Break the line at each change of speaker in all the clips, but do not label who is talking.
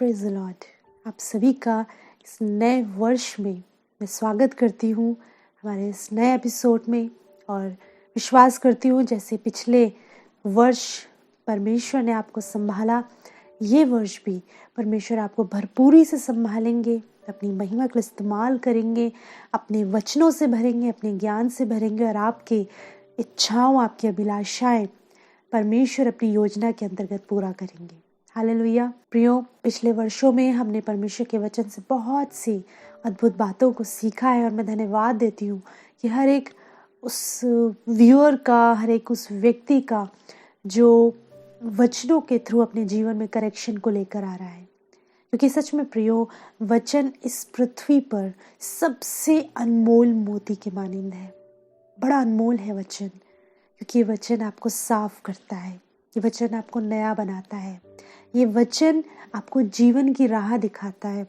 Praise the Lord. आप सभी का इस नए वर्ष में मैं स्वागत करती हूँ हमारे इस नए एपिसोड में। और विश्वास करती हूँ जैसे पिछले वर्ष परमेश्वर ने आपको संभाला, ये वर्ष भी परमेश्वर आपको भरपूरी से संभालेंगे, अपनी महिमा को इस्तेमाल करेंगे, अपने वचनों से भरेंगे, अपने ज्ञान से भरेंगे और आपकी इच्छाओं, आपकी अभिलाषाएं परमेश्वर अपनी योजना के अंतर्गत पूरा करेंगे। हालेलुया। प्रियो, पिछले वर्षों में हमने परमेश्वर के वचन से बहुत सी अद्भुत बातों को सीखा है और मैं धन्यवाद देती हूँ कि हर एक उस व्यूअर का, हर एक उस व्यक्ति का जो वचनों के थ्रू अपने जीवन में करेक्शन को लेकर आ रहा है। क्योंकि सच में प्रियो, वचन इस पृथ्वी पर सबसे अनमोल मोती के मानिंद है। बड़ा अनमोल है वचन, क्योंकि ये वचन आपको साफ करता है, ये वचन आपको नया बनाता है, ये वचन आपको जीवन की राह दिखाता है।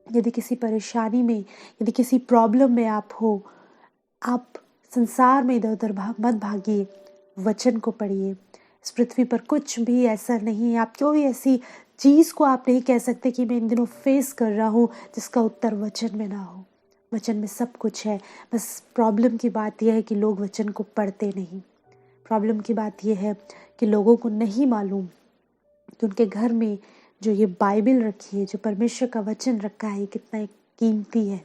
यदि किसी परेशानी में, यदि किसी प्रॉब्लम में आप हो, आप संसार में इधर उधर मत भागिए, वचन को पढ़िए। इस पृथ्वी पर कुछ भी ऐसा नहीं है, आप कोई ऐसी चीज़ को आप नहीं कह सकते कि मैं इन दिनों फेस कर रहा हूँ जिसका उत्तर वचन में ना हो। वचन में सब कुछ है। बस प्रॉब्लम की बात यह है कि लोग वचन को पढ़ते नहीं। प्रॉब्लम की बात यह है कि लोगों को नहीं मालूम कि उनके घर में जो ये बाइबल रखी है, जो परमेश्वर का वचन रखा है, कितना कीमती है।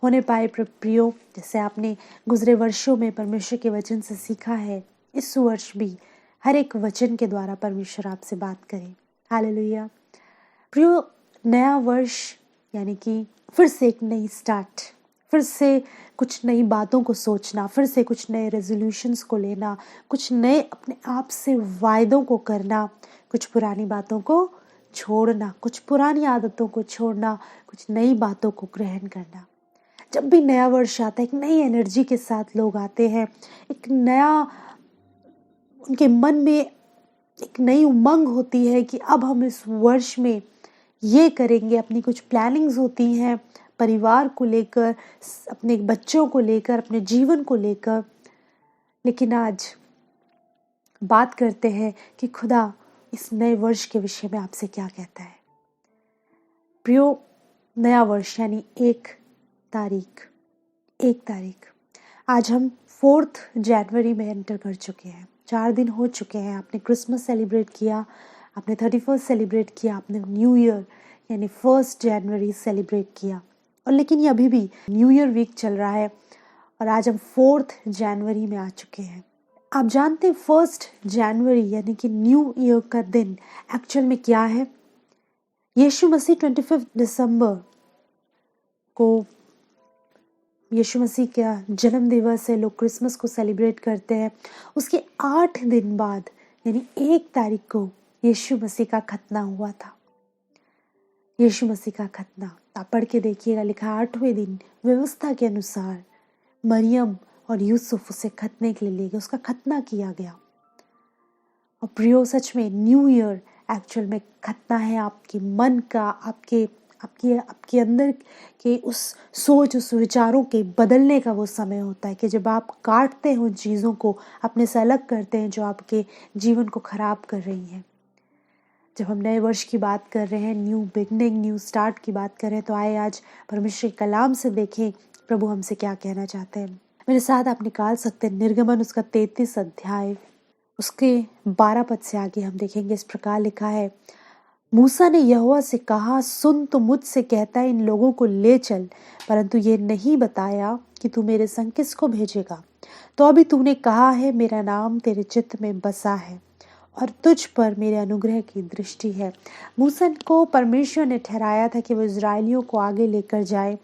होने पाए प्रियो, जैसे आपने गुजरे वर्षों में परमेश्वर के वचन से सीखा है, इस वर्ष भी हर एक वचन के द्वारा परमेश्वर आपसे बात करे। हालेलुया। प्रियो, नया वर्ष यानी कि फिर से एक नई स्टार्ट, फिर से कुछ नई बातों को सोचना, फिर से कुछ नए रेजोल्यूशंस को लेना, कुछ नए अपने आप से वायदों को करना, कुछ पुरानी बातों को छोड़ना, कुछ पुरानी आदतों को छोड़ना, कुछ नई बातों को ग्रहण करना। जब भी नया वर्ष आता है, एक नई एनर्जी के साथ लोग आते हैं, एक नया, उनके मन में एक नई उमंग होती है कि अब हम इस वर्ष में ये करेंगे। अपनी कुछ प्लानिंग्स होती हैं परिवार को लेकर, अपने बच्चों को लेकर, अपने जीवन को लेकर। लेकिन आज बात करते हैं कि खुदा इस नए वर्ष के विषय में आपसे क्या कहता है। प्रियो, नया वर्ष यानी एक तारीख। आज हम 4 जनवरी में एंटर कर चुके हैं। 4 दिन हो चुके हैं। आपने क्रिसमस सेलिब्रेट किया, आपने 31 सेलिब्रेट किया, आपने न्यू ईयर यानी 1 जनवरी सेलिब्रेट किया। और लेकिन ये अभी भी न्यू ईयर वीक चल रहा है और आज हम 4 जनवरी में आ चुके हैं। आप जानते हैं 1 जनवरी यानी कि न्यू ईयर का दिन एक्चुअल में क्या है? यीशु मसीह 25 दिसंबर को यीशु मसीह का जन्म दिवस है, लोग क्रिसमस को सेलिब्रेट करते हैं। उसके 8 दिन बाद यानी 1 तारीख को यीशु मसीह का खतना हुआ था। यीशु मसीह का खतना आप पढ़ के देखिएगा, लिखा 8वें दिन व्यवस्था के अनुसार मरियम और यूसुफ उसे खतने के लिए ले गए, उसका खतना किया गया। और प्रियो, सच में न्यू ईयर एक्चुअल में खतना है आपके मन का, आपके अंदर के उस सोच, उस विचारों के बदलने का वो समय होता है कि जब आप काटते हैं उन चीज़ों को, अपने से अलग करते हैं जो आपके जीवन को खराब कर रही हैं। जब हम नए वर्ष की बात कर रहे हैं, न्यू बिगनिंग, न्यू स्टार्ट की बात कर रहे हैं, तो आए आज परमेश्वर के कलाम से देखें प्रभु हमसे क्या कहना चाहते हैं। मेरे साथ आप निकाल सकते हैं निर्गमन उसका 33 अध्याय, उसके 12 पद से आगे हम देखेंगे। इस प्रकार लिखा है, मूसा ने यहोवा से कहा, सुन, तो मुझसे कहता है इन लोगों को ले चल, परंतु ये नहीं बताया कि तू मेरे संग किसको भेजेगा। तो अभी तूने कहा है, मेरा नाम तेरे चित्त में बसा है और तुझ पर मेरे अनुग्रह की दृष्टि है। मूसा को परमेश्वर ने ठहराया था कि वो इजरायलियों को आगे लेकर जाए,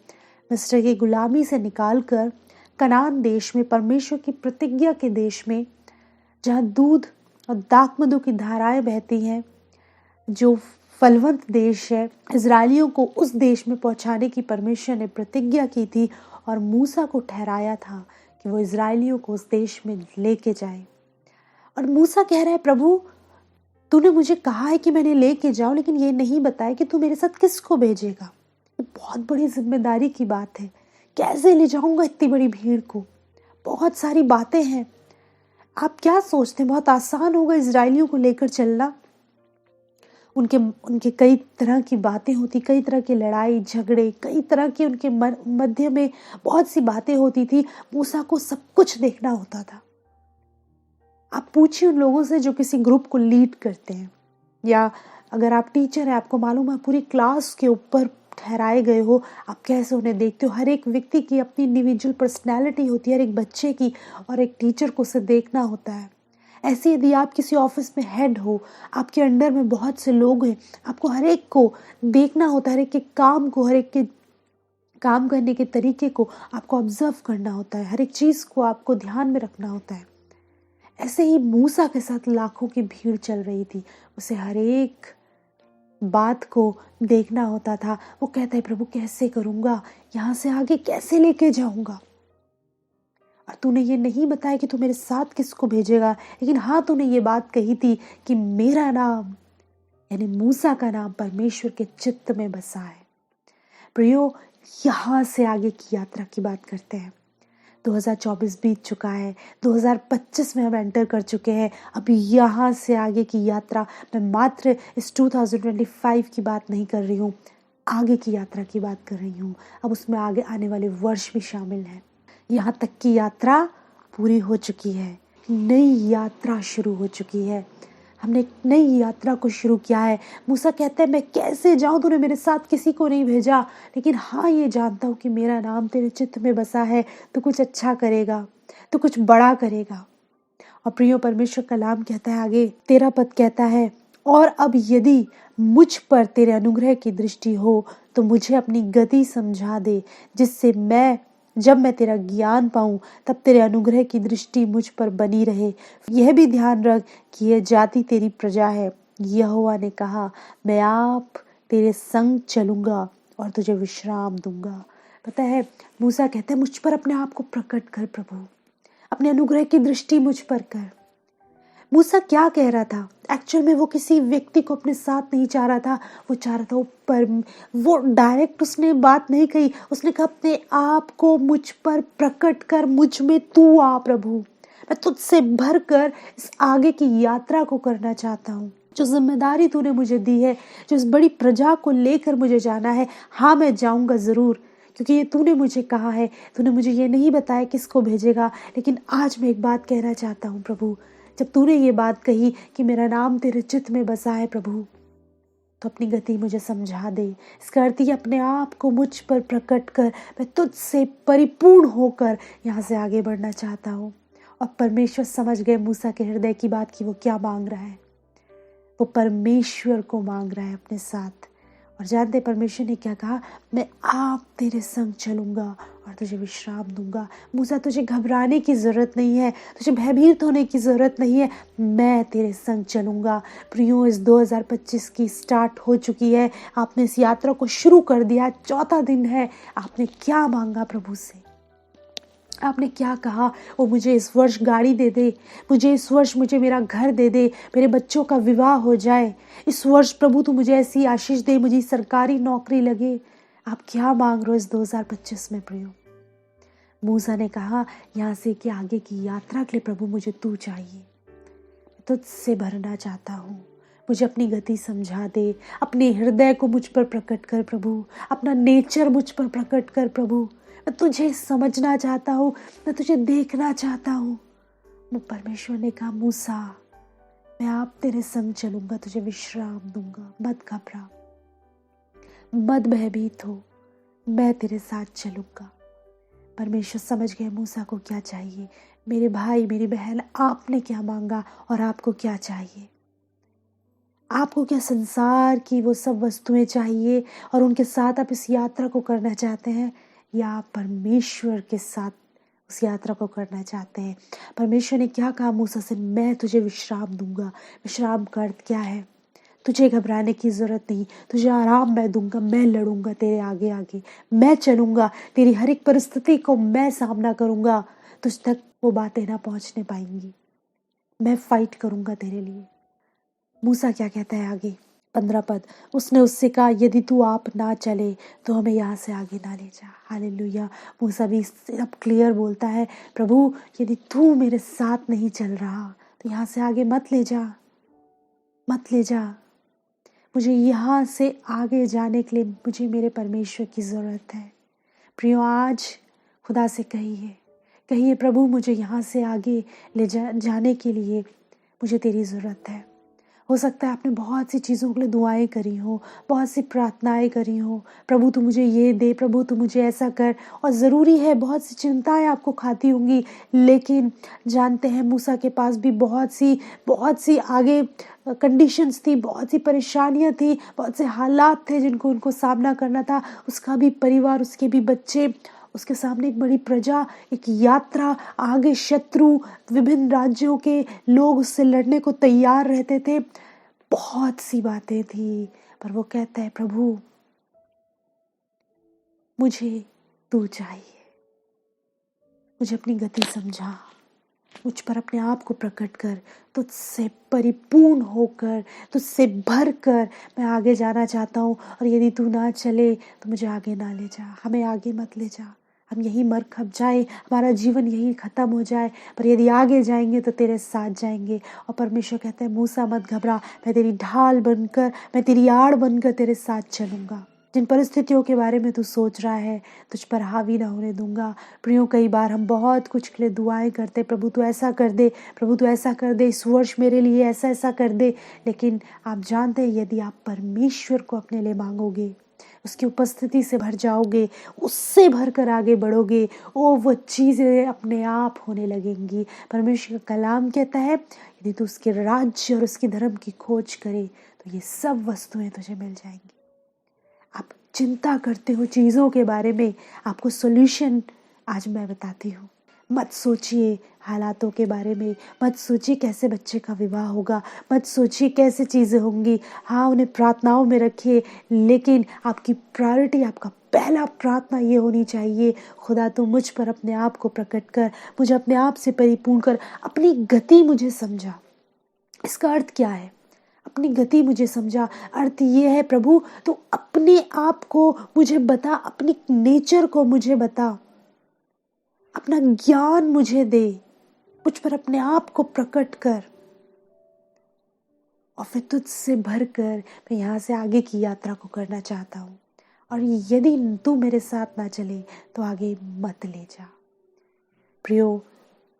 मिस्र की गुलामी से निकालकर कनान देश में, परमेश्वर की प्रतिज्ञा के देश में, जहाँ दूध और दाखमधु की धाराएं बहती हैं, जो फलवंत देश है, इजरायलियों को उस देश में पहुंचाने की परमेश्वर ने प्रतिज्ञा की थी और मूसा को ठहराया था कि वो इजरायलियों को उस देश में लेके जाए। और मूसा कह रहा है, प्रभु तूने मुझे कहा है कि मैंने लेके जाऊं, लेकिन ये नहीं बताया कि तू मेरे साथ किसको भेजेगा। ये बहुत बड़ी जिम्मेदारी की बात है। कैसे ले जाऊंगा इतनी बड़ी भीड़ को? बहुत सारी बातें हैं। आप क्या सोचते हैं बहुत आसान होगा इजरायलियों को लेकर चलना? उनके उनके कई तरह की बातें होती, कई तरह की लड़ाई झगड़े, कई तरह की उनके मध्य में बहुत सी बातें होती थी। मूसा को सब कुछ देखना होता था। आप पूछिए उन लोगों से जो किसी ग्रुप को लीड करते हैं, या अगर आप टीचर हैं, आपको मालूम है पूरी क्लास के ऊपर ठहराए गए हो, आप कैसे उन्हें देखते हो। हर एक व्यक्ति की अपनी इंडिविजुअल पर्सनैलिटी होती है, हर एक बच्चे की, और एक टीचर को उसे देखना होता है। ऐसे यदि आप किसी ऑफिस में हेड हो, आपके अंडर में बहुत से लोग हैं, आपको हर एक को देखना होता है, हर एक के काम को, हर एक के काम करने के तरीके को आपको ऑब्जर्व करना होता है, हर एक चीज़ को आपको ध्यान में रखना होता है। ऐसे ही मूसा के साथ लाखों की भीड़ चल रही थी, उसे हर एक बात को देखना होता था। वो कहता है प्रभु कैसे करूँगा, यहाँ से आगे कैसे लेके जाऊँगा। और तूने ये नहीं बताया कि तू मेरे साथ किसको भेजेगा, लेकिन हाँ तूने ये बात कही थी कि मेरा नाम यानी मूसा का नाम परमेश्वर के चित्त में बसा है। प्रियो, यहाँ से आगे की यात्रा की बात करते हैं। 2024 बीत चुका है, 2025 में हम एंटर कर चुके हैं। अभी यहाँ से आगे की यात्रा, मैं मात्र इस 2025 की बात नहीं कर रही हूँ, आगे की यात्रा की बात कर रही हूँ। अब उसमें आगे आने वाले वर्ष भी शामिल हैं। यहाँ तक की यात्रा पूरी हो चुकी है, नई यात्रा शुरू हो चुकी है। हमने एक नई यात्रा को शुरू किया है। मूसा कहता है मैं कैसे जाऊं, तूने मेरे साथ किसी को नहीं भेजा, लेकिन हाँ ये जानता हूँ कि मेरा नाम तेरे चित्त में बसा है, तू कुछ अच्छा करेगा, तू कुछ बड़ा करेगा। और प्रियो, परमेश्वर कलाम कहता है आगे, 13 पद कहता है, और अब यदि मुझ पर तेरे अनुग्रह की दृष्टि हो तो मुझे अपनी गति समझा दे, जिससे जब मैं तेरा ज्ञान पाऊं तब तेरे अनुग्रह की दृष्टि मुझ पर बनी रहे। यह भी ध्यान रख कि यह जाति तेरी प्रजा है। यहोवा ने कहा, मैं आप तेरे संग चलूंगा और तुझे विश्राम दूंगा। पता है, मूसा कहते हैं मुझ पर अपने आप को प्रकट कर प्रभु, अपने अनुग्रह की दृष्टि मुझ पर कर। मूसा क्या कह रहा था? एक्चुअल में वो किसी व्यक्ति को अपने साथ नहीं चाह रहा था, वो चाह रहा था ऊपर। वो डायरेक्ट उसने बात नहीं कही, उसने कहा अपने आप को मुझ पर प्रकट कर, मुझ में तू आ प्रभु, मैं तुझसे भर कर इस आगे की यात्रा को करना चाहता हूँ। जो जिम्मेदारी तूने मुझे दी है, जो इस बड़ी प्रजा को लेकर मुझे जाना है, हाँ मैं जाऊँगा ज़रूर, क्योंकि ये तूने मुझे कहा है। तूने मुझे ये नहीं बताया किसको भेजेगा, लेकिन आज मैं एक बात कहना चाहता हूँ प्रभु, जब तूने ये बात कही कि मेरा नाम तेरे चित्त में बसा है प्रभु, तो अपनी गति मुझे समझा दे। इसका अर्थ ये अपने आप को मुझ पर प्रकट कर, मैं तुझसे परिपूर्ण होकर यहाँ से आगे बढ़ना चाहता हूँ। और परमेश्वर समझ गए मूसा के हृदय की बात कि वो क्या मांग रहा है। वो परमेश्वर को मांग रहा है अपने साथ। और जानते परमेश्वर ने क्या कहा, मैं आप तेरे संग चलूंगा और तुझे विश्राम दूंगा। मूसा, तुझे घबराने की ज़रूरत नहीं है, तुझे भयभीत होने की ज़रूरत नहीं है, मैं तेरे संग चलूंगा। प्रियो, इस 2025 की स्टार्ट हो चुकी है, आपने इस यात्रा को शुरू कर दिया, चौथा दिन है। आपने क्या मांगा प्रभु से? आपने क्या कहा? वो मुझे इस वर्ष गाड़ी दे दे, मुझे इस वर्ष मुझे मेरा घर दे दे, मेरे बच्चों का विवाह हो जाए, इस वर्ष प्रभु तू मुझे ऐसी आशीष दे, मुझे सरकारी नौकरी लगे। आप क्या मांग रहे हो इस 2025 में प्रियो? मूसा ने कहा, यहाँ से कि आगे की यात्रा के लिए प्रभु मुझे तू चाहिए, मैं तुझसे भरना चाहता हूँ, मुझे अपनी गति समझा दे, अपने हृदय को मुझ पर प्रकट कर प्रभु, अपना नेचर मुझ पर प्रकट कर प्रभु। मैं तुझे समझना चाहता हूँ, मैं तुझे देखना चाहता हूँ। वो परमेश्वर ने कहा, मूसा मैं आप तेरे संग चलूंगा, तुझे विश्राम दूंगा, मत घबरा, मत भयभीत हो, मैं तेरे साथ चलूंगा। परमेश्वर समझ गए मूसा को क्या चाहिए। मेरे भाई मेरी बहन, आपने क्या मांगा और आपको क्या चाहिए? आपको क्या संसार की वो सब वस्तुएं चाहिए और उनके साथ आप इस यात्रा को करना चाहते हैं, या आप परमेश्वर के साथ उस यात्रा को करना चाहते हैं? परमेश्वर ने क्या कहा मूसा से, मैं तुझे विश्राम दूंगा। विश्राम का अर्थ क्या है? तुझे घबराने की जरूरत नहीं, तुझे आराम मैं दूंगा, मैं लड़ूंगा तेरे आगे आगे, मैं चलूंगा, तेरी हर एक परिस्थिति को मैं सामना करूंगा, तुझ तक वो बातें ना पहुंचने पाएंगी, मैं फाइट करूंगा तेरे लिए। मूसा क्या कहता है आगे, 15 पद, उसने उससे कहा, यदि तू आप ना चले तो हमें यहाँ से आगे ना ले जा। हालेलुया। मूसा भी अब क्लियर बोलता है, प्रभु यदि तू मेरे साथ नहीं चल रहा तो यहाँ से आगे मत ले जा, मत ले जा। मुझे यहाँ से आगे जाने के लिए मुझे मेरे परमेश्वर की ज़रूरत है। प्रियो, आज खुदा से कहिए प्रभु, मुझे यहाँ से आगे जाने के लिए मुझे तेरी ज़रूरत है। हो सकता है आपने बहुत सी चीज़ों के लिए दुआएं करी हो, बहुत सी प्रार्थनाएं करी हो, प्रभु तू मुझे ये दे, प्रभु तू मुझे ऐसा कर। और ज़रूरी है, बहुत सी चिंताएं आपको खाती होंगी, लेकिन जानते हैं मूसा के पास भी बहुत सी आगे कंडीशंस थी, बहुत सी परेशानियां थी, बहुत से हालात थे जिनको उनको सामना करना था। उसका भी परिवार, उसके भी बच्चे, उसके सामने एक बड़ी प्रजा, एक यात्रा, आगे शत्रु, विभिन्न राज्यों के लोग उससे लड़ने को तैयार रहते थे। बहुत सी बातें थी, पर वो कहता है प्रभु मुझे तू चाहिए, मुझे अपनी गति समझा, मुझ पर अपने आप को प्रकट कर, तुझसे परिपूर्ण होकर, तुझसे भर कर मैं आगे जाना चाहता हूँ। और यदि तू ना चले तो मुझे आगे ना ले जा, हमें आगे मत ले जा, हम यहीं मर खप जाए, हमारा जीवन यहीं ख़त्म हो जाए, पर यदि आगे जाएंगे तो तेरे साथ जाएंगे। और परमेश्वर कहता है मूसा मत घबरा, मैं तेरी ढाल बनकर, मैं तेरी आड़ बनकर तेरे साथ चलूँगा। जिन परिस्थितियों के बारे में तू सोच रहा है तुझ पर हावी ना होने दूंगा। प्रियो, कई बार हम बहुत कुछ के लिए दुआएं करते, प्रभु तू ऐसा कर दे, प्रभु तू ऐसा कर दे, इस वर्ष मेरे लिए ऐसा ऐसा कर दे। लेकिन आप जानते हैं, यदि आप परमेश्वर को अपने लिए मांगोगे, उसकी उपस्थिति से भर जाओगे, उससे भर कर आगे बढ़ोगे, वो चीज़ें अपने आप होने लगेंगी। परमेश्वर का कलाम कहता है यदि तू उसके राज्य और उसकी धर्म की खोज करे तो ये सब वस्तुएं तुझे मिल जाएंगी। आप चिंता करते हो चीज़ों के बारे में, आपको सॉल्यूशन आज मैं बताती हूँ। मत सोचिए हालातों के बारे में, मत सोचिए कैसे बच्चे का विवाह होगा, मत सोचिए कैसे चीज़ें होंगी। हाँ, उन्हें प्रार्थनाओं में रखिए, लेकिन आपकी प्रायोरिटी, आपका पहला प्रार्थना ये होनी चाहिए, खुदा तू मुझ पर अपने आप को प्रकट कर, मुझे अपने आप से परिपूर्ण कर, अपनी गति मुझे समझा। इसका अर्थ क्या है? अपनी गति मुझे समझा, अर्थ ये है प्रभु तू अपने आप को मुझे बता, अपनी नेचर को मुझे बता, अपना ज्ञान मुझे दे, मुझ पर अपने आप को प्रकट कर, और फिर तुझसे भर कर मैं यहाँ से आगे की यात्रा को करना चाहता हूँ। और यदि तू मेरे साथ ना चले तो आगे मत ले जा। प्रियो,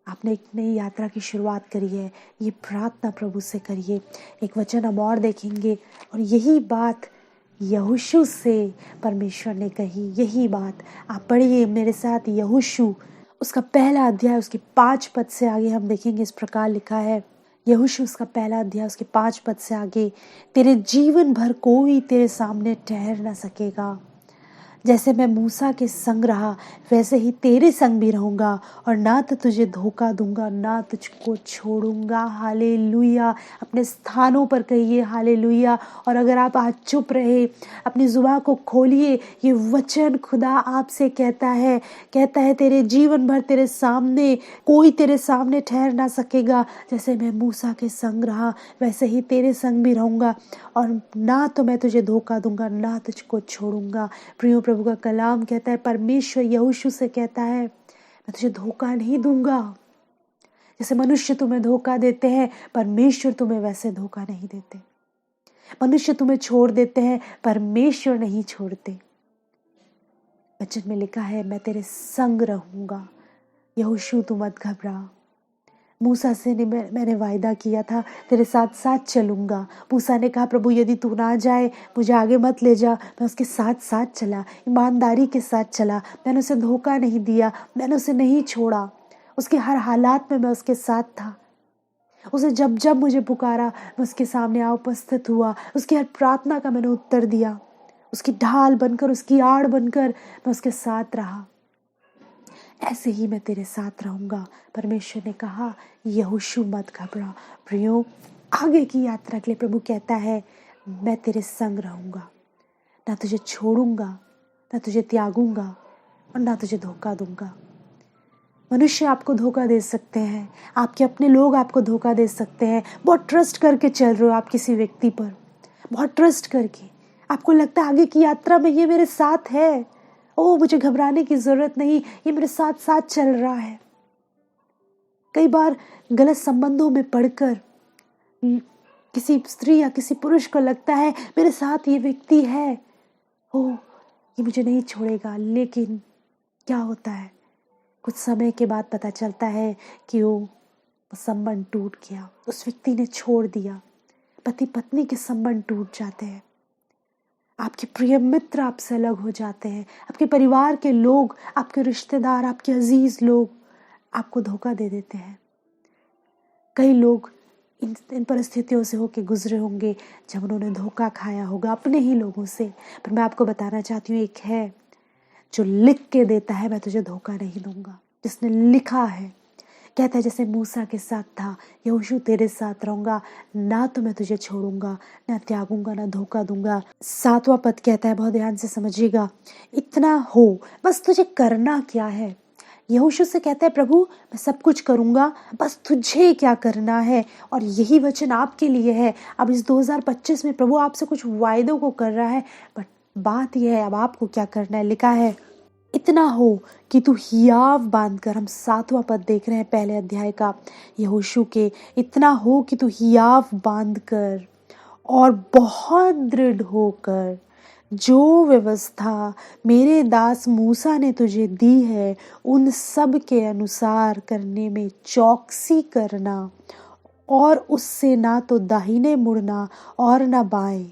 आपने एक नई यात्रा की शुरुआत करी है, ये प्रार्थना प्रभु से करिए। एक वचन हम और देखेंगे, और यही बात यहोशू से परमेश्वर ने कही। यही बात आप पढ़िए मेरे साथ, यहोशू उसका पहला अध्याय, उसके 5 पद से आगे हम देखेंगे। इस प्रकार लिखा है, यहोशू उसका पहला अध्याय, उसके 5 पद से आगे, तेरे जीवन भर कोई तेरे सामने ठहर न सकेगा। जैसे मैं मूसा के संग रहा वैसे ही तेरे संग भी रहूंगा, और ना तो तुझे धोखा दूंगा, ना तुझको छोड़ूंगा। हालेलुया। अपने स्थानों पर कहिए हालेलुया। और अगर आप आज चुप रहे, अपनी जुबान को खोलिए, ये वचन खुदा आपसे कहता है तेरे जीवन भर तेरे सामने कोई तेरे सामने ठहर ना सकेगा। जैसे मैं मूसा के संग रहा वैसे ही तेरे संग भी रहूंगा, और ना तो मैं तुझे धोखा दूंगा, ना तुझको छोड़ूंगा। प्रियो, प्रभु का कलाम कहता है, परमेश्वर यहोशू से कहता है मैं तुझे धोखा नहीं दूंगा। जैसे मनुष्य तुम्हें धोखा देते हैं, परमेश्वर तुम्हें वैसे धोखा नहीं देते। मनुष्य तुम्हें छोड़ देते हैं, परमेश्वर नहीं छोड़ते। वचन में लिखा है मैं तेरे संग रहूंगा। यहोशू तू मत घबरा। मूसा से मैंने वायदा किया था तेरे साथ साथ चलूंगा। मूसा ने कहा प्रभु यदि तू ना जाए मुझे आगे मत ले जा। मैं उसके साथ साथ चला, ईमानदारी के साथ चला। मैंने उसे धोखा नहीं दिया, मैंने उसे नहीं छोड़ा। उसके हर हालात में मैं उसके साथ था। उसे जब जब मुझे पुकारा मैं उसके सामने आ उपस्थित हुआ। उसकी हर प्रार्थना का मैंने उत्तर दिया। उसकी ढाल बनकर, उसकी आड़ बनकर मैं उसके साथ रहा। ऐसे ही मैं तेरे साथ रहूंगा। परमेश्वर ने कहा यहोशू मत घबरा। प्रियो, आगे की यात्रा के लिए प्रभु कहता है मैं तेरे संग रहूंगा, ना तुझे छोड़ूंगा, ना तुझे त्यागूंगा, और ना तुझे धोखा दूंगा। मनुष्य आपको धोखा दे सकते हैं, आपके अपने लोग आपको धोखा दे सकते हैं। बहुत ट्रस्ट करके चल रहे हो आप किसी व्यक्ति पर, बहुत ट्रस्ट करके आपको लगता है आगे की यात्रा में ये मेरे साथ है, ओ मुझे घबराने की जरूरत नहीं, ये मेरे साथ साथ चल रहा है। कई बार गलत संबंधों में पड़कर किसी स्त्री या किसी पुरुष को लगता है मेरे साथ ये व्यक्ति है, ओ ये मुझे नहीं छोड़ेगा, लेकिन क्या होता है, कुछ समय के बाद पता चलता है कि वो संबंध टूट गया, उस व्यक्ति ने छोड़ दिया। पति पत्नी के संबंध टूट जाते हैं, आपके प्रिय मित्र आपसे अलग हो जाते हैं, आपके परिवार के लोग, आपके रिश्तेदार, आपके अजीज लोग आपको धोखा दे देते हैं। कई लोग इन परिस्थितियों से होके गुजरे होंगे जब उन्होंने धोखा खाया होगा अपने ही लोगों से। पर मैं आपको बताना चाहती हूँ, एक है जो लिख के देता है मैं तुझे धोखा नहीं दूंगा, जिसने लिखा है, कहता है जैसे मूसा के साथ था, यहोशू तेरे साथ रहूंगा, ना तो मैं तुझे छोड़ूंगा, ना त्यागूंगा, ना धोखा दूंगा। 7वां पद कहता है, बहुत ध्यान से समझिएगा, इतना हो, बस तुझे करना क्या है। यहोशू से कहता है प्रभु मैं सब कुछ करूंगा, बस तुझे क्या करना है। और यही वचन आपके लिए है। अब इस 2025 में प्रभु आपसे कुछ वायदों को कर रहा है, बट बात यह है अब आपको क्या करना है। लिखा है इतना हो कि तू हियाव बांधकर, हम 7वां पद देख रहे हैं पहले अध्याय का यहोशू के, इतना हो कि तू हियाव बांधकर और बहुत दृढ़ होकर जो व्यवस्था मेरे दास मूसा ने तुझे दी है उन सब के अनुसार करने में चौकसी करना, और उससे ना तो दाहिने मुड़ना और ना बाएं,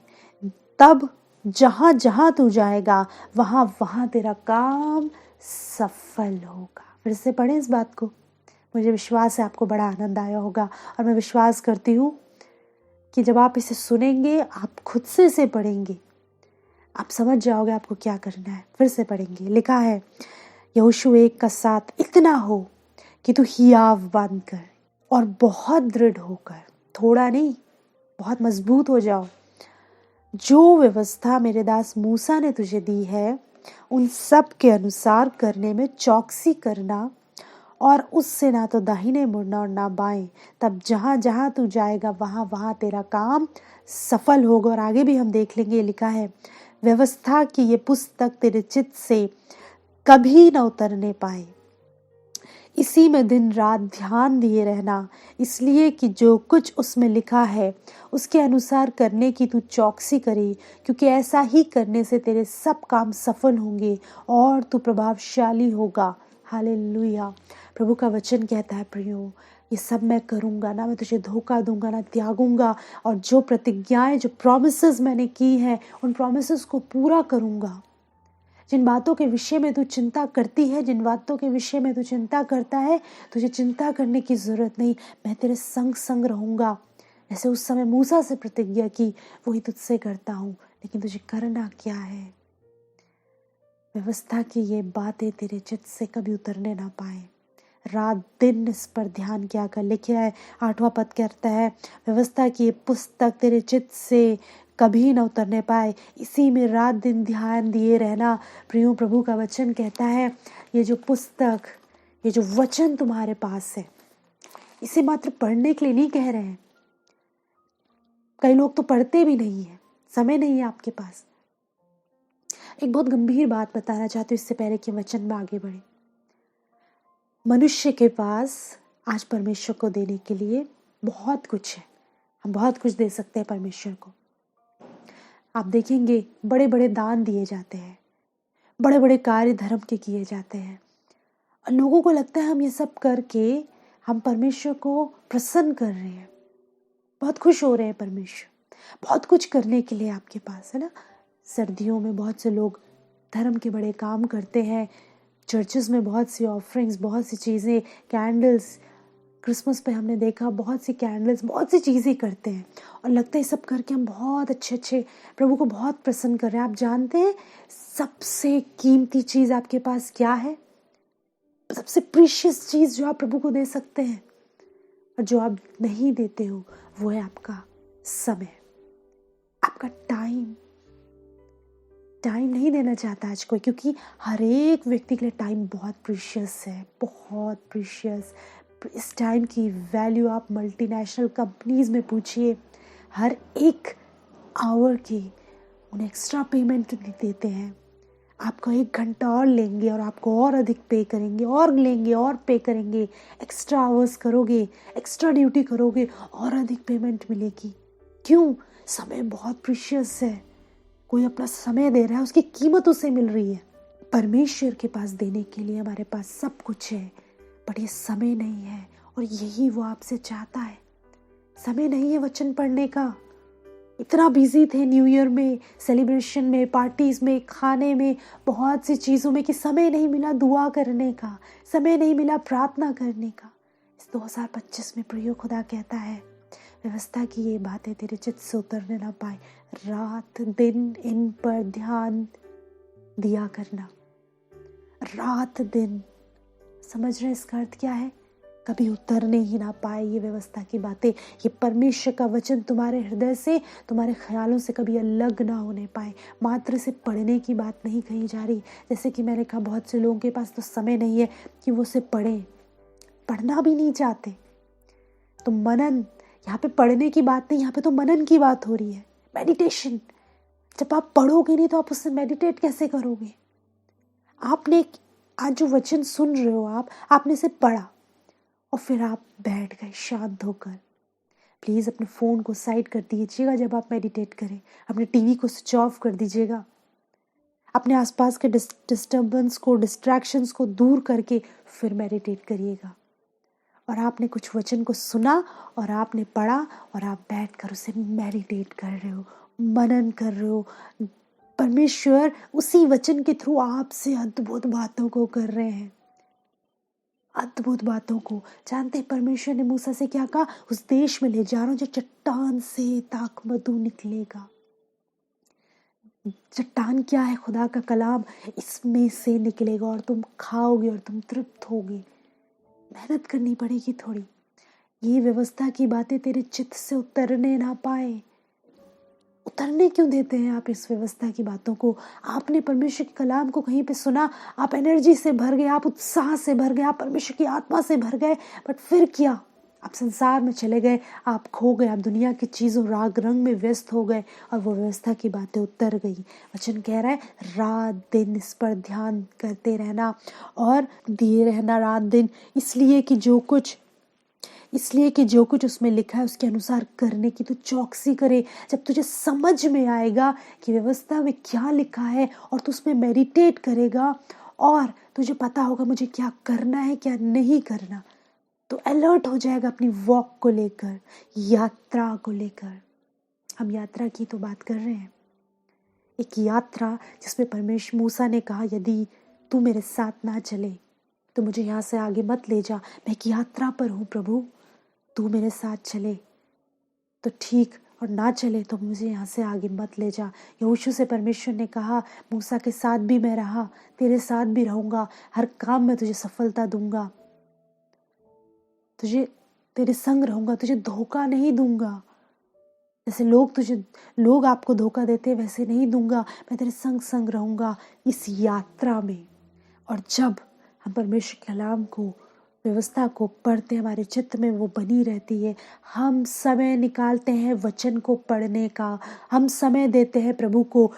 तब जहां जहां तू जाएगा वहां वहां तेरा काम सफल होगा। फिर से पढ़ें इस बात को, मुझे विश्वास है आपको बड़ा आनंद आया होगा। और मैं विश्वास करती हूँ कि जब आप इसे सुनेंगे, आप खुद से इसे पढ़ेंगे, आप समझ जाओगे आपको क्या करना है। फिर से पढ़ेंगे, लिखा है यहोशू 1:7, इतना हो कि तू हियाव बांधकर और बहुत दृढ़ होकर, थोड़ा नहीं बहुत मजबूत हो जाओ, जो व्यवस्था मेरे दास मूसा ने तुझे दी है उन सब के अनुसार करने में चौकसी करना, और उससे ना तो दाहिने मुड़ना और ना बाएं, तब जहां जहां तू जाएगा वहां वहां तेरा काम सफल होगा। और आगे भी हम देख लेंगे, लिखा है व्यवस्था की ये पुस्तक तेरे चित्त से कभी न उतरने पाए, इसी में दिन रात ध्यान दिए रहना, इसलिए कि जो कुछ उसमें लिखा है उसके अनुसार करने की तू चौकसी करे, क्योंकि ऐसा ही करने से तेरे सब काम सफल होंगे और तू प्रभावशाली होगा। हालेलुया। प्रभु का वचन कहता है प्रियो, ये सब मैं करूँगा, ना मैं तुझे धोखा दूंगा, ना त्यागूंगा, और जो प्रतिज्ञाएं, जो प्रॉमिसेस मैंने की हैं उन प्रॉमिसेस को पूरा करूँगा। जिन बातों के विषय में तू चिंता करती है, जिन बातों के विषय में तू चिंता करता है, तुझे चिंता करने की जरूरत नहीं, मैं तेरे संग संग रहूंगा। जैसे उस समय मूसा से प्रतिज्ञा की, वही तुझसे करता हूँ, लेकिन तुझे करना क्या है। व्यवस्था की ये बातें तेरे चित्त से कभी उतरने ना पाए, रात दिन इस पर ध्यान किया कर। लिखा है 8वां पद कहता है व्यवस्था की ये पुस्तक तेरे चित्त से कभी न उतरने पाए, इसी में रात दिन ध्यान दिए रहना। प्रियो, प्रभु का वचन कहता है ये जो पुस्तक, ये जो वचन तुम्हारे पास है, इसे मात्र पढ़ने के लिए नहीं कह रहे हैं। कई लोग तो पढ़ते भी नहीं है, समय नहीं है आपके पास। एक बहुत गंभीर बात बताना चाहती हूँ इससे पहले कि वचन में आगे बढ़े। मनुष्य के पास आज परमेश्वर को देने के लिए बहुत कुछ है, हम बहुत कुछ दे सकते हैं परमेश्वर को। आप देखेंगे बड़े बड़े दान दिए जाते हैं, बड़े बड़े कार्य धर्म के किए जाते हैं, और लोगों को लगता है हम ये सब करके हम परमेश्वर को प्रसन्न कर रहे हैं, बहुत खुश हो रहे हैं। परमेश्वर बहुत कुछ करने के लिए आपके पास है ना। सर्दियों में बहुत से लोग धर्म के बड़े काम करते हैं, चर्चेस में बहुत सी ऑफरिंग्स, बहुत सी चीज़ें, कैंडल्स, क्रिसमस पे हमने देखा बहुत सी कैंडल्स, बहुत सी चीज़ें करते हैं, और लगता है सब करके हम बहुत अच्छे प्रभु को बहुत प्रसन्न कर रहे हैं। आप जानते हैं सबसे कीमती चीज़ आपके पास क्या है? सबसे प्रीशियस चीज़ जो आप प्रभु को दे सकते हैं और जो आप नहीं देते हो, वो है आपका समय, आपका टाइम। टाइम नहीं देना चाहता आज कोई, क्योंकि हर एक व्यक्ति के लिए टाइम बहुत प्रीशियस है, बहुत प्रीशियस। इस टाइम की वैल्यू आप मल्टीनेशनल कंपनीज में पूछिए, हर एक आवर की उन्हें एक्स्ट्रा पेमेंट देते हैं। आपको 1 घंटा और लेंगे और आपको और अधिक पे करेंगे, और लेंगे और पे करेंगे, एक्स्ट्रा आवर्स करोगे, एक्स्ट्रा ड्यूटी करोगे और अधिक पेमेंट मिलेगी। क्यों? समय बहुत प्रीशियस है। कोई अपना समय दे रहा है, उसकी कीमत उसे मिल रही है। परमेश्वर के पास देने के लिए हमारे पास सब कुछ है, बट ये समय नहीं है, और यही वो आपसे चाहता है। समय नहीं है वचन पढ़ने का। इतना बिजी थे न्यू ईयर में, सेलिब्रेशन में, पार्टीज में, खाने में, बहुत सी चीज़ों में, कि समय नहीं मिला दुआ करने का, समय नहीं मिला प्रार्थना करने का। इस 2025 में प्रियो खुदा कहता है, व्यवस्था की ये बातें तेरे चित्त से उतरने ना पाए, रात दिन इन पर ध्यान दिया करना। रात दिन, समझ रहे इसका अर्थ क्या है? कभी उतरने ही ना पाए ये व्यवस्था की बातें, ये परमेश्वर का वचन तुम्हारे हृदय से, तुम्हारे ख्यालों से कभी अलग ना होने पाए। मात्र से पढ़ने की बात नहीं कही जा रही। जैसे कि मैंने कहा, बहुत से लोगों के पास तो समय नहीं है कि वो उसे पढ़ें, पढ़ना भी नहीं चाहते। तो मनन, यहाँ पे पढ़ने की बात नहीं, यहाँ पे तो मनन की बात हो रही है, मेडिटेशन। जब आप पढ़ोगे नहीं तो आप उससे मेडिटेट कैसे करोगे? आपने आज जो वचन सुन रहे हो, आपने इसे पढ़ा और फिर आप बैठ गए शांत होकर। प्लीज़ अपने फ़ोन को साइड कर दीजिएगा जब आप मेडिटेट करें। अपने टीवी को स्विच ऑफ कर दीजिएगा। अपने आसपास के डिस्टर्बेंस को, डिस्ट्रैक्शंस को दूर करके फिर मेडिटेट करिएगा। और आपने कुछ वचन को सुना और आपने पढ़ा और आप बैठकर उसे मेडिटेट कर रहे हो, मनन कर रहे हो। परमेश्वर उसी वचन के थ्रू आपसे अद्भुत बातों को कर रहे हैं, अद्भुत बातों को। जानते हैं परमेश्वर ने मूसा से क्या कहा? उस देश में ले जा रहा हूं जो चट्टान से ताक मधु निकलेगा। चट्टान क्या है? खुदा का कलाम, इसमें से निकलेगा और तुम खाओगे और तुम तृप्त होगे। मेहनत करनी पड़ेगी थोड़ी। ये व्यवस्था की बातें तेरे चित्त से उतरने ना पाए। उतरने क्यों देते हैं आप इस व्यवस्था की बातों को? आपने परमेश्वर के कलाम को कहीं पे सुना, आप एनर्जी से भर गए, आप उत्साह से भर गए, आप परमेश्वर की आत्मा से भर गए, बट फिर क्या? आप संसार में चले गए, आप खो गए, आप दुनिया की चीज़ों राग रंग में व्यस्त हो गए और वो व्यवस्था की बातें उतर गई। वचन कह रहा है, रात दिन इस पर ध्यान करते रहना और दिए रहना रात दिन, इसलिए कि जो कुछ उसमें लिखा है उसके अनुसार करने की तू चौकसी करे। जब तुझे समझ में आएगा कि व्यवस्था में क्या लिखा है और तू उसमें मेडिटेट करेगा और तुझे पता होगा मुझे क्या करना है क्या नहीं करना, तो अलर्ट हो जाएगा अपनी वॉक को लेकर, यात्रा को लेकर। हम यात्रा की तो बात कर रहे हैं, एक यात्रा जिसमें परमेश्वर मूसा ने कहा, यदि तू मेरे साथ ना चले तो मुझे यहाँ से आगे मत ले जा। मैं एक यात्रा पर हूँ प्रभु, तू मेरे साथ चले तो ठीक, और ना चले तो मुझे यहाँ से आगे मत ले जा। यहोशू से परमेश्वर ने कहा, मूसा के साथ भी मैं रहा, तेरे साथ भी रहूँगा, हर काम में तुझे सफलता दूंगा, तुझे तेरे संग रहूँगा, तुझे धोखा नहीं दूंगा। जैसे लोग आपको धोखा देते वैसे नहीं दूंगा, मैं तेरे संग संग रहूँगा इस यात्रा में। और जब हम परमेश्वर के कलाम को, व्यवस्था को पढ़ते, हमारे चित्त में वो बनी रहती है। हम समय निकालते हैं वचन को पढ़ने का, हम समय देते हैं प्रभु को।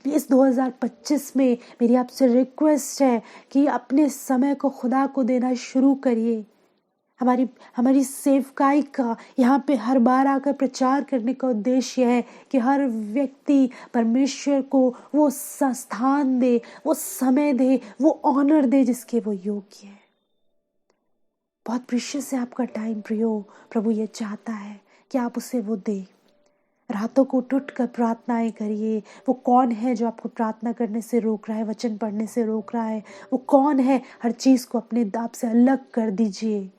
इस 2025 में मेरी आपसे रिक्वेस्ट है कि अपने समय को खुदा को देना शुरू करिए। हमारी सेवकाई का यहाँ पे हर बार आकर प्रचार करने का उद्देश्य है कि हर व्यक्ति परमेश्वर को वो स्थान दे, वो समय दे, वो ऑनर दे जिसके वो योग्य है। बहुत प्रीशियस है आपका टाइम प्रियो। प्रभु ये चाहता है कि आप उसे वो दे। रातों को टूट कर प्रार्थनाएं करिए। वो कौन है जो आपको प्रार्थना करने से रोक रहा है, वचन पढ़ने से रोक रहा है? वो कौन है? हर चीज़ को अपने आप से अलग कर दीजिए।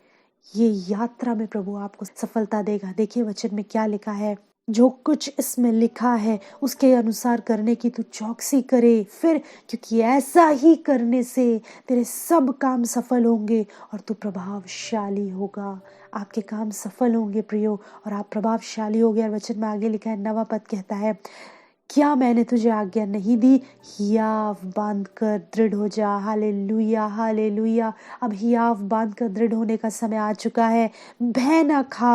ये यात्रा में प्रभु आपको सफलता देगा। देखिए वचन में क्या लिखा है, जो कुछ इसमें लिखा है उसके अनुसार करने की तू चौकसी करे, फिर क्योंकि ऐसा ही करने से तेरे सब काम सफल होंगे और तू प्रभावशाली होगा। आपके काम सफल होंगे प्रियो और आप प्रभावशाली होगे। और वचन में आगे लिखा है, 9वां पद कहता है, क्या मैंने तुझे आज्ञा नहीं दी? हियाव बांध कर दृढ़ हो जा। Hallelujah, hallelujah. अब हियाव बांध कर दृढ़ होने का समय आ चुका है। भय ना खा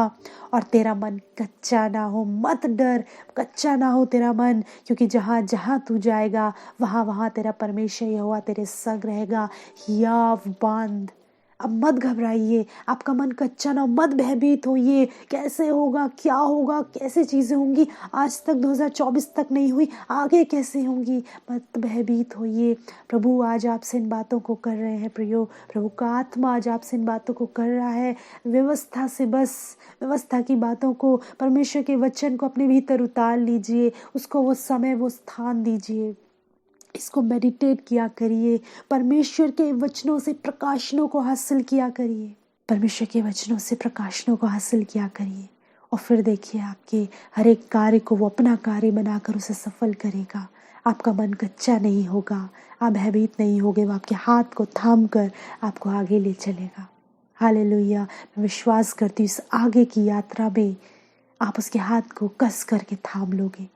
और तेरा मन कच्चा ना हो। मत डर, कच्चा ना हो तेरा मन, क्योंकि जहाँ जहाँ तू जाएगा वहाँ वहाँ तेरा परमेश्वर यहोवा तेरे संग रहेगा। हियाव बांध, अब मत घबराइए, आपका मन कच्चा ना हो, मत भयभीत होइए, कैसे होगा, क्या होगा, कैसे चीज़ें होंगी, आज तक 2024 तक नहीं हुई, आगे कैसे होंगी, मत भयभीत होइए। प्रभु आज आपसे इन बातों को कर रहे हैं प्रियो, प्रभु का आत्मा आज आपसे इन बातों को कर रहा है। व्यवस्था से बस व्यवस्था की बातों को, परमेश्वर के वचन को अपने भीतर उतार लीजिए, उसको वो समय वो स्थान दीजिए, इसको मेडिटेट किया करिए, परमेश्वर के वचनों से प्रकाशनों को हासिल किया करिए, परमेश्वर के वचनों से प्रकाशनों को हासिल किया करिए। और फिर देखिए आपके हर एक कार्य को वो अपना कार्य बनाकर उसे सफल करेगा। आपका मन कच्चा नहीं होगा, आप भयभीत नहीं होगे, वो आपके हाथ को थाम कर आपको आगे ले चलेगा। हालेलुया। मैं विश्वास करती हूँ इस आगे की यात्रा में आप उसके हाथ को कस करके थाम लोगे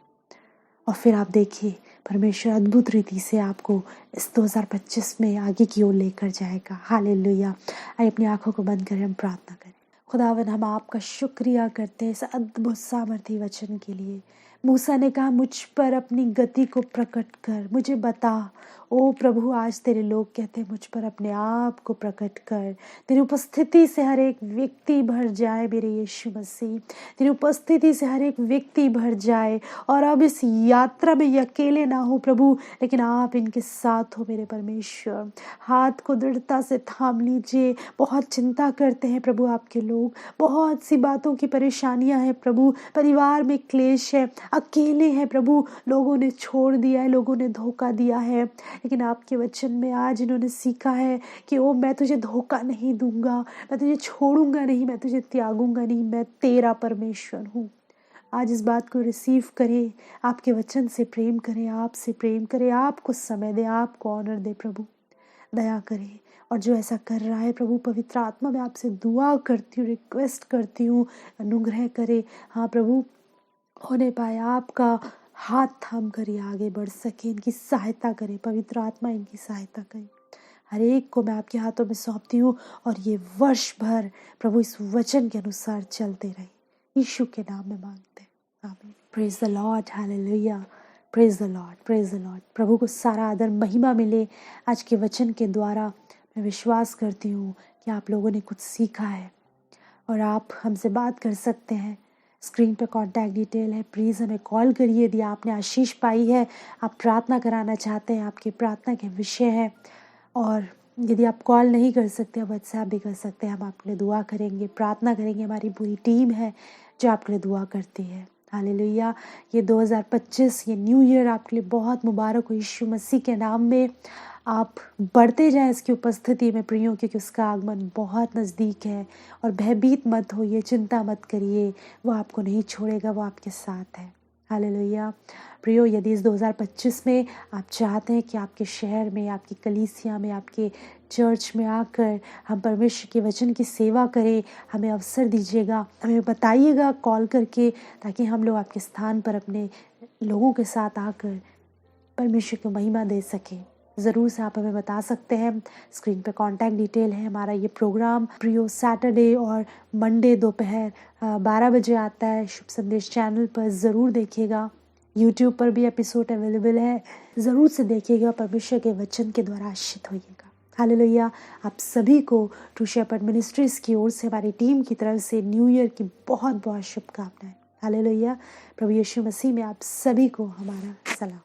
और फिर आप देखिए परमेश्वर अद्भुत रीति से आपको इस 2025 में आगे की ओर लेकर जाएगा। हालेलुया। आइए अपनी आंखों को बंद करें, हम प्रार्थना करें। खुदावन, हम आपका शुक्रिया करते हैं इस अद्भुत सामर्थी वचन के लिए। मूसा ने कहा, मुझ पर अपनी गति को प्रकट कर, मुझे बता। ओ प्रभु, आज तेरे लोग कहते हैं, मुझ पर अपने आप को प्रकट कर। तेरी उपस्थिति से हर एक व्यक्ति भर जाए मेरे यीशु मसीह, तेरी उपस्थिति से हर एक व्यक्ति भर जाए। और अब इस यात्रा में ये अकेले ना हो प्रभु, लेकिन आप इनके साथ हो मेरे परमेश्वर। हाथ को दृढ़ता से थाम लीजिए। बहुत चिंता करते हैं प्रभु आपके लोग, बहुत सी बातों की परेशानियां हैं प्रभु, परिवार में क्लेश है, अकेले हैं प्रभु, लोगों ने छोड़ दिया है, लोगों ने धोखा दिया है, लेकिन आपके वचन में आज इन्होंने सीखा है कि ओ मैं तुझे धोखा नहीं दूंगा, मैं तुझे छोड़ूंगा नहीं, मैं तुझे त्यागूंगा नहीं, मैं तेरा परमेश्वर हूँ। आज इस बात को रिसीव करें, आपके वचन से प्रेम करें, आपसे प्रेम करें, आपको समय दे, आपको ऑनर दे प्रभु, दया करें। और जो ऐसा कर रहा है प्रभु, पवित्र आत्मा में आपसे दुआ करती हूँ, रिक्वेस्ट करती हूँ, अनुग्रह करे। हाँ प्रभु, होने पाए आपका हाथ थाम कर ये आगे बढ़ सके, इनकी सहायता करे, पवित्र आत्मा इनकी सहायता करे। हर एक को मैं आपके हाथों में सौंपती हूँ और ये वर्ष भर प्रभु इस वचन के अनुसार चलते रहे, यीशु के नाम में मांगते हैं, आमीन। Praise the lord, hallelujah, praise the lord, praise the lord. प्रभु को सारा आदर महिमा मिले आज के वचन के द्वारा। मैं विश्वास करती हूँ कि आप लोगों ने कुछ सीखा है और आप हमसे बात कर सकते हैं। स्क्रीन पे कॉन्टैक्ट डिटेल है, प्लीज़ हमें कॉल करिए यदि आपने आशीष पाई है, आप प्रार्थना कराना चाहते हैं, आपकी प्रार्थना के विषय है। और यदि आप कॉल नहीं कर सकते, आप व्हाट्सएप भी कर सकते हैं, हम आपके लिए दुआ करेंगे, प्रार्थना करेंगे। हमारी पूरी टीम है जो आपके लिए दुआ करती है। हालेलुया। ये 2025 ये न्यू ईयर आपके लिए बहुत मुबारक हो यीशु मसीह के नाम में। आप बढ़ते जाएं इसकी उपस्थिति में प्रियों, क्योंकि उसका आगमन बहुत नज़दीक है। और भयभीत मत होइए, चिंता मत करिए, वो आपको नहीं छोड़ेगा, वो आपके साथ है। हालेलुया। प्रियो, यदि इस 2025 में आप चाहते हैं कि आपके शहर में, आपकी कलीसिया में, आपके चर्च में आकर हम परमेश्वर के वचन की सेवा करें, हमें अवसर दीजिएगा, हमें बताइएगा कॉल करके, ताकि हम लोग आपके स्थान पर अपने लोगों के साथ आकर परमेश्वर को महिमा दे सकें। ज़रूर से आप हमें बता सकते हैं। स्क्रीन पे कांटेक्ट डिटेल है। हमारा ये प्रोग्राम प्रियो सैटरडे और मंडे दोपहर 12 बजे आता है शुभ संदेश चैनल पर। ज़रूर देखिएगा। यूट्यूब पर भी एपिसोड अवेलेबल है, ज़रूर से देखिएगा। परमेश्वर के वचन के द्वारा आशीषित होइएगा। हालेलुया। आप सभी को ट्रू शेपर्ड मिनिस्ट्रीज की ओर से, हमारी टीम की तरफ से न्यू ईयर की बहुत बहुत शुभकामनाएं। हालेलुया। प्रभु यीशु मसीह में आप सभी को हमारा सलाम।